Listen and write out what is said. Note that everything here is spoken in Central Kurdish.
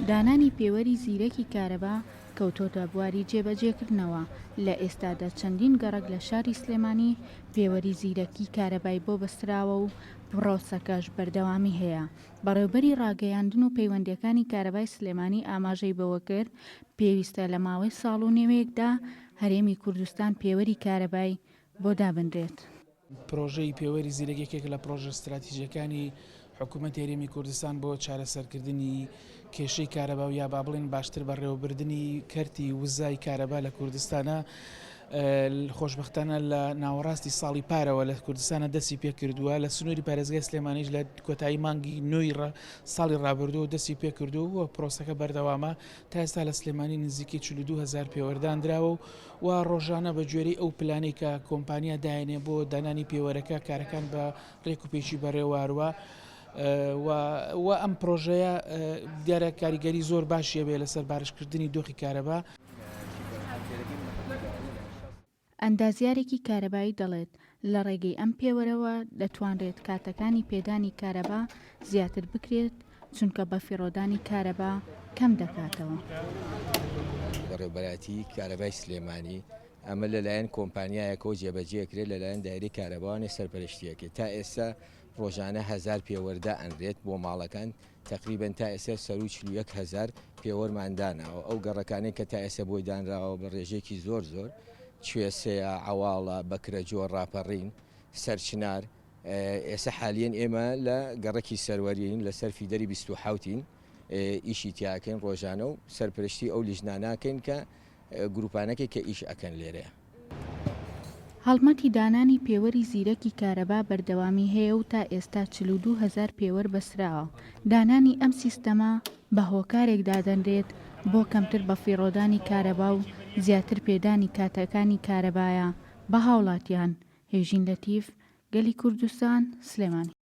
دانانی پێوەری زیرەکی کارەبا کەوتۆتە بواری جێبەجێکردنەوە لە ئێستادا چەندین گەڕەک لە شاری سلێمانی پێوەری زیرەکی کارەبای بۆ بەستراوە و پرۆسەکەش بەردەوامی هەیە. بەڕێوەبەری ڕاگەیاندن و پەیوەندیەکانی کارەبای سلێمانی ئاماژەی بەوە کرد پێویستە لە ماوەی ساڵ و نێوەیەکدا هەرێمی کوردستان پێوەری کارەبای بۆ دابنرێت. پرۆژەی پێوەری زیرەکێک لە پرۆژە استراتیژیەکانی حکوومەت هەرێمی کوردستان بۆ چارەسەرکردنی کێشەی کارەبا و یا با بڵێن باشتر بەڕێوەبردننی کەرتی وزای کارەبا لە کوردستانە خۆشبەختانە لە ناوەڕاستی ساڵی پارەوە لە کوردستانە دەستی پێ کردووە لە سنووری پارێزگای سلێمانیش لە کۆتایی مانگی نوێی ساڵی ڕابردووە دەستی پێ کردو و پرۆسەکە بەردەوامە تا ئێستا لە سلێمانی نزیکی 42,000 پێوەردانراوە و ڕۆژانە بە گوێرەی ئەو پلانەی کە کۆمپانیا داهێنێ بۆ دانانی پێوەرەکە کارەکان بە ڕێک و پێچی بەڕێواروە و ئەم پرۆژەیە دیارە کاریگەری زۆر باشیە بێ لەسەر بارشکردنی دۆخی کارەبا. ئەندازیارێکی کارەبایی دەڵێت لە ڕێگەی ئەم پێوەرەوە دەتوانرێت کاتەکانی پێدانی کارەبا زیاتر بکرێت چونکە بەفیڕۆدانی کارەبا کەم دەکاتەوە. بەڕێوەبەراتی کارەبای سلێمانی ئەمە لەلایەن کۆمپانیایەکەوە جێبەجێکرێت لەلایەن دایرەی کارەباوانی سەرپەرشتیەکە تا ئێستا ڕۆژانە 1000 پێوەردا ئەنرێت بۆ ماڵەکان تقریبن تا ئێستا 41,000 پێوەرماندانەوە ئەو گەڕەکانی کە تا ئێستا بۆی دانراوە بە ڕێژێکی زۆر کوێسەیە عەواڵە بەکرەجۆر ڕاپەڕین سەرچنار ئێستا حالیان ئێمە لە گەڕەکی سەروەرین لە سەر فیدەری 27ین ئیشی تیاکەین ڕۆژانە و سەرپەرشتی ئەو لیژناناکەین کە گروپانەکەی کە ئیش ئەکەن لێرەیە. هەڵمەتی دانانی پێوەری زیرەکی کارەبا بەردەوامی هەیە و تا ئێستا 42,000 پێوەر بەسراوە. دانانی ئەم سیستەمە بە هۆکارێک دادەنرێت بۆ کەمتر بەفیڕۆدانی کارەبا و زیاتر پێدانی کاتەکانی کارەبایە بە هاوڵاتیان. هێژین لەتیف، گەلی کوردستان، سلێمانی.